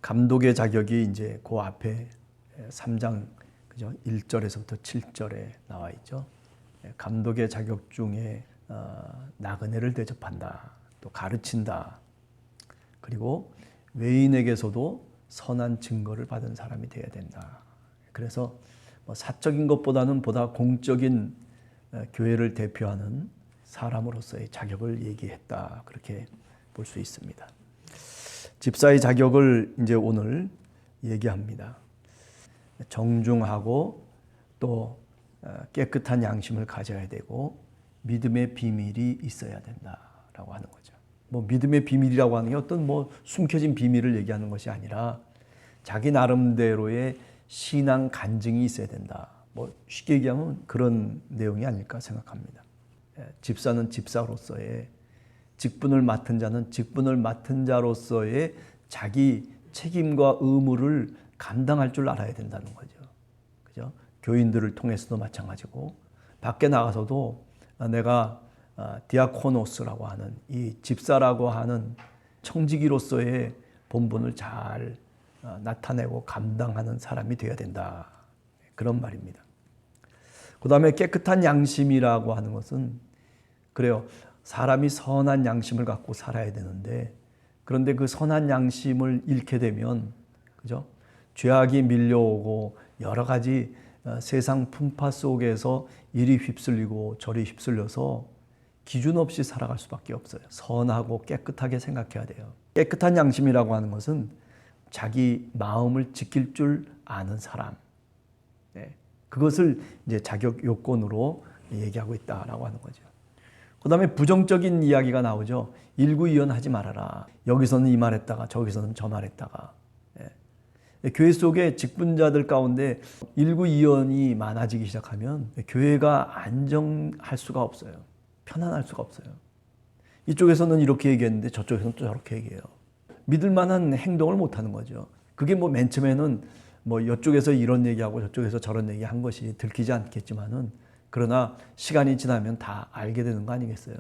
감독의 자격이 이제 그 앞에 3장 그죠? 1절에서부터 7절에 나와 있죠. 감독의 자격 중에 나그네를 대접한다, 또 가르친다, 그리고 외인에게서도 선한 증거를 받은 사람이 되어야 된다. 그래서 사적인 것보다는 보다 공적인 교회를 대표하는 사람으로서의 자격을 얘기했다, 그렇게 볼 수 있습니다. 집사의 자격을 이제 오늘 얘기합니다. 정중하고 또 깨끗한 양심을 가져야 되고 믿음의 비밀이 있어야 된다라고 하는 거죠. 믿음의 비밀이라고 하는 게 어떤 숨겨진 비밀을 얘기하는 것이 아니라 자기 나름대로의 신앙 간증이 있어야 된다. 쉽게 얘기하면 그런 내용이 아닐까 생각합니다. 집사는 집사로서의, 직분을 맡은 자는 직분을 맡은 자로서의 자기 책임과 의무를 감당할 줄 알아야 된다는 거죠. 그죠? 교인들을 통해서도 마찬가지고 밖에 나가서도 내가 디아코노스라고 하는 이 집사라고 하는 청지기로서의 본분을 잘 나타내고 감당하는 사람이 되어야 된다. 그런 말입니다. 그 다음에 깨끗한 양심이라고 하는 것은 그래요. 사람이 선한 양심을 갖고 살아야 되는데 그런데 그 선한 양심을 잃게 되면 그죠? 죄악이 밀려오고 여러 가지 세상 풍파 속에서 이리 휩쓸리고 저리 휩쓸려서 기준 없이 살아갈 수밖에 없어요. 선하고 깨끗하게 생각해야 돼요. 깨끗한 양심이라고 하는 것은 자기 마음을 지킬 줄 아는 사람. 그것을 이제 자격 요건으로 얘기하고 있다라고 하는 거죠. 그 다음에 부정적인 이야기가 나오죠. 일구이연하지 말아라. 여기서는 이 말했다가 저기서는 저 말했다가. 교회 속에 직분자들 가운데 일구이연이 많아지기 시작하면 교회가 안정할 수가 없어요. 편안할 수가 없어요. 이쪽에서는 이렇게 얘기했는데 저쪽에서는 또 저렇게 얘기해요. 믿을 만한 행동을 못하는 거죠. 그게 맨 처음에는 이쪽에서 이런 얘기하고 저쪽에서 저런 얘기한 것이 들키지 않겠지만은 그러나 시간이 지나면 다 알게 되는 거 아니겠어요?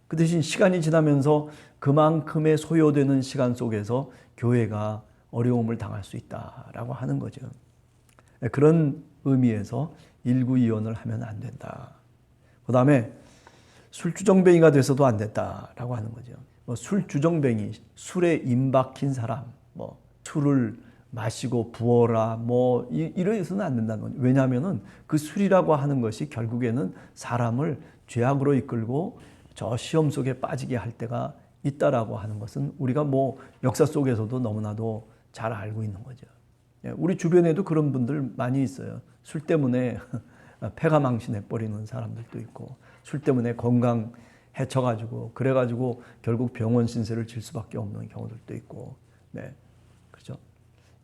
그 대신 시간이 지나면서 그만큼의 소요되는 시간 속에서 교회가 어려움을 당할 수 있다라고 하는 거죠. 그런 의미에서 일구이연을 하면 안 된다. 그 다음에 술주정뱅이가 돼서도 안 된다라고 하는 거죠. 술주정뱅이, 술에 임박힌 사람, 술을 마시고 부어라 이래서는 안 된다는 거죠. 왜냐하면은 그 술이라고 하는 것이 결국에는 사람을 죄악으로 이끌고 저 시험 속에 빠지게 할 때가 있다라고 하는 것은 우리가 역사 속에서도 너무나도 잘 알고 있는 거죠. 우리 주변에도 그런 분들 많이 있어요. 술 때문에 폐가 망신해 버리는 사람들도 있고 술 때문에 건강 해쳐가지고 그래가지고 결국 병원 신세를 질 수밖에 없는 경우들도 있고 그렇죠.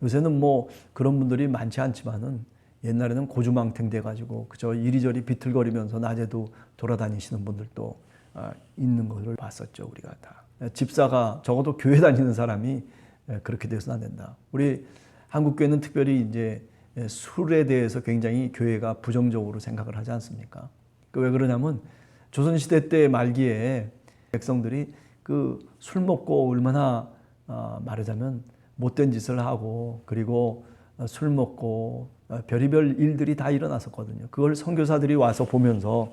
요새는 그런 분들이 많지 않지만은 옛날에는 고주망태 돼가지고 그저 이리저리 비틀거리면서 낮에도 돌아다니시는 분들도 있는 것을 봤었죠. 우리가 다. 집사가 적어도 교회 다니는 사람이 그렇게 돼서는 안 된다. 우리 한국교회는 특별히 이제 술에 대해서 굉장히 교회가 부정적으로 생각을 하지 않습니까? 왜 그러냐면 조선시대 때 말기에 백성들이 그 술 먹고 얼마나 말하자면 못된 짓을 하고 그리고 술 먹고 별의별 일들이 다 일어났었거든요. 그걸 선교사들이 와서 보면서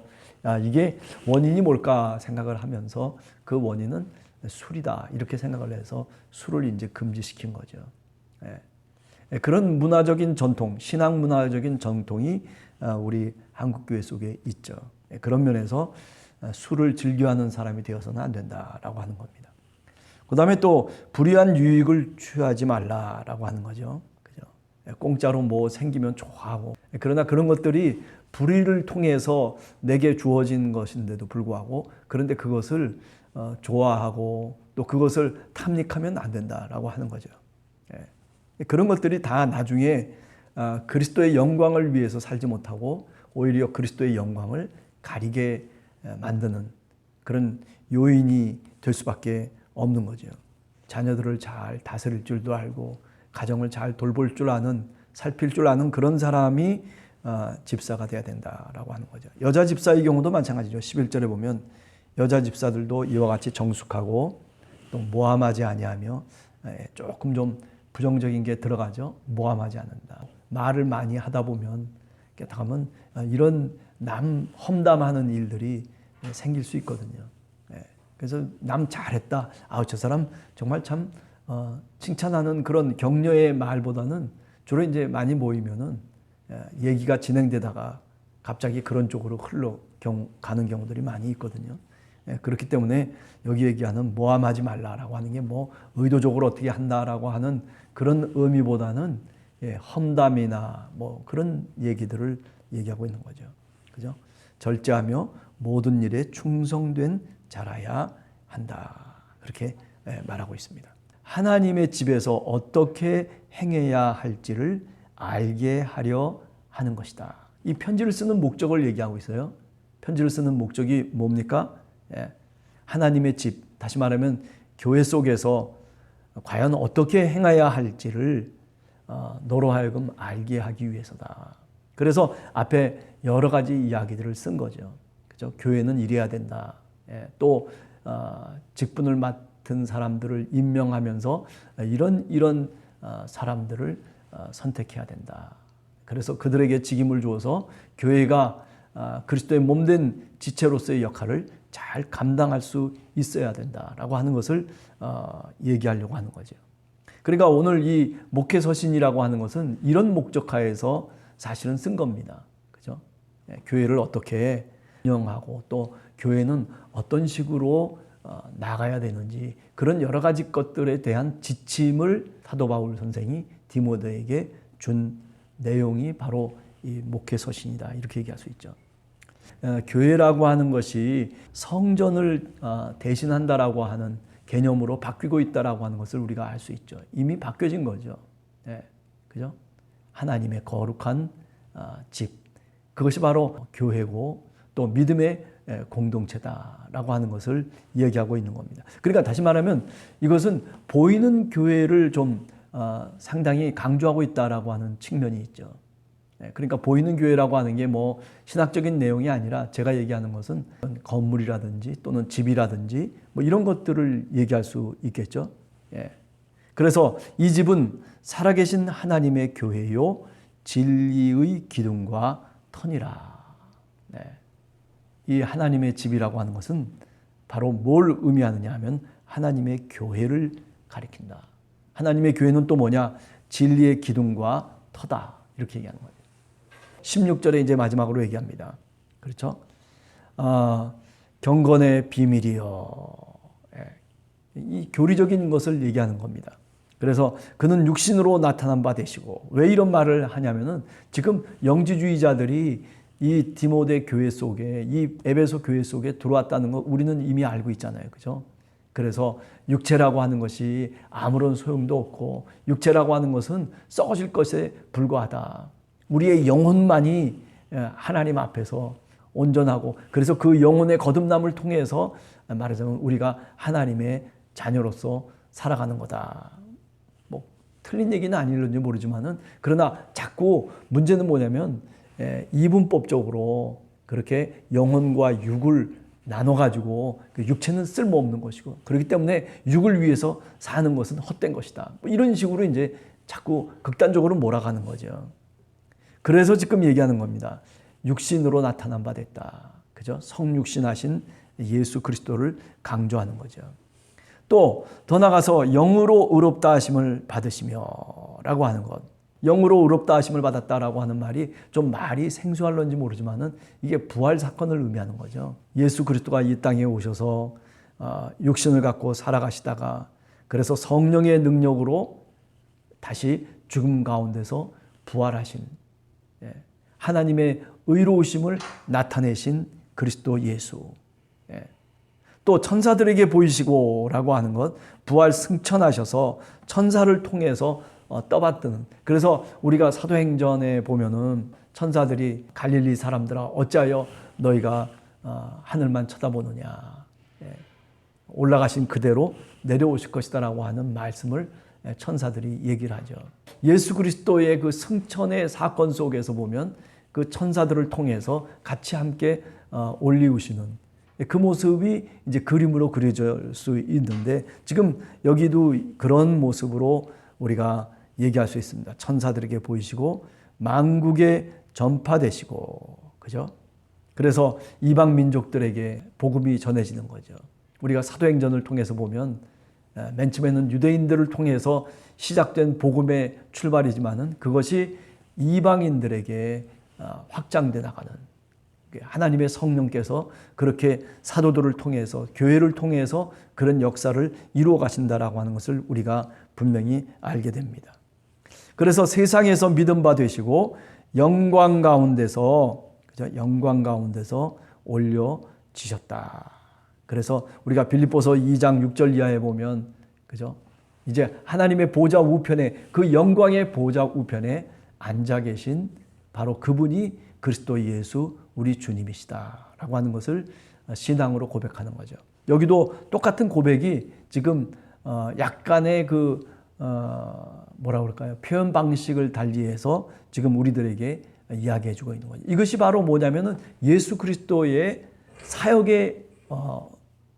이게 원인이 뭘까 생각을 하면서 그 원인은 술이다 이렇게 생각을 해서 술을 이제 금지시킨 거죠. 그런 문화적인 전통, 신앙 문화적인 전통이 우리 한국교회 속에 있죠. 그런 면에서 술을 즐겨하는 사람이 되어서는 안 된다라고 하는 겁니다. 그 다음에 또 불의한 유익을 취하지 말라라고 하는 거죠. 그죠? 공짜로 생기면 좋아하고 그러나 그런 것들이 불의를 통해서 내게 주어진 것인데도 불구하고 그런데 그것을 좋아하고 또 그것을 탐닉하면 안 된다라고 하는 거죠. 그런 것들이 다 나중에 그리스도의 영광을 위해서 살지 못하고 오히려 그리스도의 영광을 가리게 만드는 그런 요인이 될 수밖에 없는 거죠. 자녀들을 잘 다스릴 줄도 알고 가정을 잘 돌볼 줄 아는 살필 줄 아는 그런 사람이 집사가 돼야 된다라고 하는 거죠. 여자 집사의 경우도 마찬가지죠. 11절에 보면 여자 집사들도 이와 같이 정숙하고 또 모함하지 아니하며 조금 좀 부정적인 게 들어가죠. 모함하지 않는다. 말을 많이 하다 보면 이런 남 험담하는 일들이 생길 수 있거든요. 그래서 남 잘했다. 저 사람 정말 참 칭찬하는 그런 격려의 말보다는 주로 이제 많이 모이면은 얘기가 진행되다가 갑자기 그런 쪽으로 가는 경우들이 많이 있거든요. 그렇기 때문에 여기 얘기하는 모함하지 말라라고 하는 게 뭐 의도적으로 어떻게 한다라고 하는 그런 의미보다는 험담이나 뭐 그런 얘기들을 얘기하고 있는 거죠. 그죠? 절제하며 모든 일에 충성된 자라야 한다. 그렇게 말하고 있습니다. 하나님의 집에서 어떻게 행해야 할지를 알게 하려 하는 것이다. 이 편지를 쓰는 목적을 얘기하고 있어요. 편지를 쓰는 목적이 뭡니까? 하나님의 집, 다시 말하면 교회 속에서 과연 어떻게 행해야 할지를 너로 하여금 알게 하기 위해서다. 그래서 앞에 여러 가지 이야기들을 쓴 거죠. 그죠? 교회는 이래야 된다. 또 직분을 맡은 사람들을 임명하면서 이런 사람들을 선택해야 된다. 그래서 그들에게 직임을 주어서 교회가 그리스도의 몸된 지체로서의 역할을 잘 감당할 수 있어야 된다라고 하는 것을 얘기하려고 하는 거죠. 그러니까 오늘 이 목회서신이라고 하는 것은 이런 목적하에서 사실은 쓴 겁니다. 그죠? 교회를 어떻게 운영하고 또 교회는 어떤 식으로 나가야 되는지 그런 여러 가지 것들에 대한 지침을 사도 바울 선생이 디모데에게 준 내용이 바로 이 목회서신이다. 이렇게 얘기할 수 있죠. 교회라고 하는 것이 성전을 대신한다라고 하는 개념으로 바뀌고 있다라고 하는 것을 우리가 알 수 있죠. 이미 바뀌어진 거죠. 그죠? 하나님의 거룩한 집. 그것이 바로 교회고 또 믿음의 공동체다라고 하는 것을 이야기하고 있는 겁니다. 그러니까 다시 말하면 이것은 보이는 교회를 좀 상당히 강조하고 있다라고 하는 측면이 있죠. 그러니까 보이는 교회라고 하는 게 뭐 신학적인 내용이 아니라 제가 얘기하는 것은 건물이라든지 또는 집이라든지 뭐 이런 것들을 얘기할 수 있겠죠. 그래서 이 집은 살아계신 하나님의 교회요 진리의 기둥과 터니라. 이 하나님의 집이라고 하는 것은 바로 뭘 의미하느냐 하면 하나님의 교회를 가리킨다. 하나님의 교회는 또 뭐냐? 진리의 기둥과 터다. 이렇게 얘기하는 거예요. 16절에 이제 마지막으로 얘기합니다. 그렇죠? 경건의 비밀이요. 이 교리적인 것을 얘기하는 겁니다. 그래서 그는 육신으로 나타난 바 되시고, 왜 이런 말을 하냐면은 지금 영지주의자들이 이 디모데 교회 속에, 이 에베소 교회 속에 들어왔다는 거 우리는 이미 알고 있잖아요. 그죠? 그래서 육체라고 하는 것이 아무런 소용도 없고, 육체라고 하는 것은 썩어질 것에 불과하다. 우리의 영혼만이 하나님 앞에서 온전하고, 그래서 그 영혼의 거듭남을 통해서 말하자면 우리가 하나님의 자녀로서 살아가는 거다. 뭐 틀린 얘기는 아닐는지 모르지만은, 그러나 자꾸 문제는 뭐냐면 이분법적으로 그렇게 영혼과 육을 나눠가지고 그 육체는 쓸모없는 것이고, 그렇기 때문에 육을 위해서 사는 것은 헛된 것이다. 뭐 이런 식으로 이제 자꾸 극단적으로 몰아가는 거죠. 그래서 지금 얘기하는 겁니다. 육신으로 나타난 바 됐다. 그죠? 성육신하신 예수 그리스도를 강조하는 거죠. 또 더 나가서 영으로 의롭다 하심을 받으시며 라고 하는 것. 영으로 의롭다 하심을 받았다라고 하는 말이 좀 말이 생소할런지 모르지만은 이게 부활 사건을 의미하는 거죠. 예수 그리스도가 이 땅에 오셔서 육신을 갖고 살아가시다가, 그래서 성령의 능력으로 다시 죽음 가운데서 부활하신 하나님의 의로우심을 나타내신 그리스도 예수. 또 천사들에게 보이시고 라고 하는 것, 부활 승천하셔서 천사를 통해서 떠받드는. 그래서 우리가 사도행전에 보면은 천사들이 갈릴리 사람들아 어찌하여 너희가 하늘만 쳐다보느냐, 올라가신 그대로 내려오실 것이다 라고 하는 말씀을 천사들이 얘기를 하죠. 예수 그리스도의 그 승천의 사건 속에서 보면 그 천사들을 통해서 같이 함께 올리우시는 그 모습이 이제 그림으로 그려질 수 있는데, 지금 여기도 그런 모습으로 우리가 얘기할 수 있습니다. 천사들에게 보이시고 만국에 전파되시고, 그죠? 그래서 이방 민족들에게 복음이 전해지는 거죠. 우리가 사도행전을 통해서 보면 맨 처음에는 유대인들을 통해서 시작된 복음의 출발이지만은 그것이 이방인들에게 확장돼 나가는, 하나님의 성령께서 그렇게 사도들을 통해서, 교회를 통해서 그런 역사를 이루어 가신다라고 하는 것을 우리가 분명히 알게 됩니다. 그래서 세상에서 믿음 바 되시고 영광 가운데서, 그죠? 영광 가운데서 올려지셨다. 그래서 우리가 빌립보서 2장 6절 이하에 보면, 그죠? 이제 하나님의 보좌 우편에, 그 영광의 보좌 우편에 앉아 계신 바로 그분이 그리스도 예수 우리 주님이시다라고 하는 것을 신앙으로 고백하는 거죠. 여기도 똑같은 고백이 지금 약간의 뭐라 그럴까요? 표현 방식을 달리해서 지금 우리들에게 이야기해 주고 있는 거죠. 이것이 바로 뭐냐면은 예수 그리스도의 사역의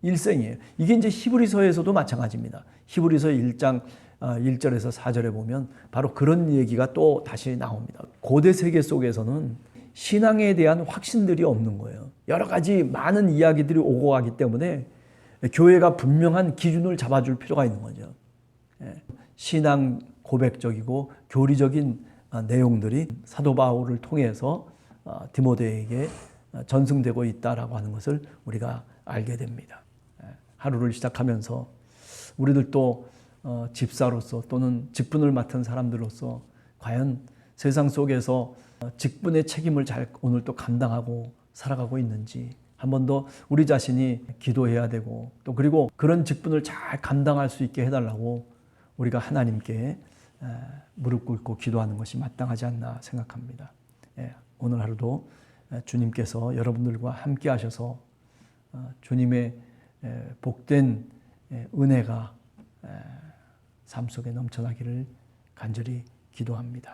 일생이에요. 이게 이제 히브리서에서도 마찬가지입니다. 히브리서 1장 1절에서 4절에 보면 바로 그런 얘기가 또 다시 나옵니다. 고대 세계 속에서는 신앙에 대한 확신들이 없는 거예요. 여러 가지 많은 이야기들이 오고 가기 때문에 교회가 분명한 기준을 잡아줄 필요가 있는 거죠. 신앙 고백적이고 교리적인 내용들이 사도 바울을 통해서 디모데에게 전승되고 있다라고 하는 것을 우리가 알게 됩니다. 하루를 시작하면서 우리들도 집사로서 또는 직분을 맡은 사람들로서 과연 세상 속에서 직분의 책임을 잘 오늘 또 감당하고 살아가고 있는지 한 번 더 우리 자신이 기도해야 되고, 또 그리고 그런 직분을 잘 감당할 수 있게 해달라고 우리가 하나님께 무릎 꿇고 기도하는 것이 마땅하지 않나 생각합니다. 오늘 하루도 주님께서 여러분들과 함께 하셔서 주님의 복된 은혜가 삶 속에 넘쳐나기를 간절히 기도합니다.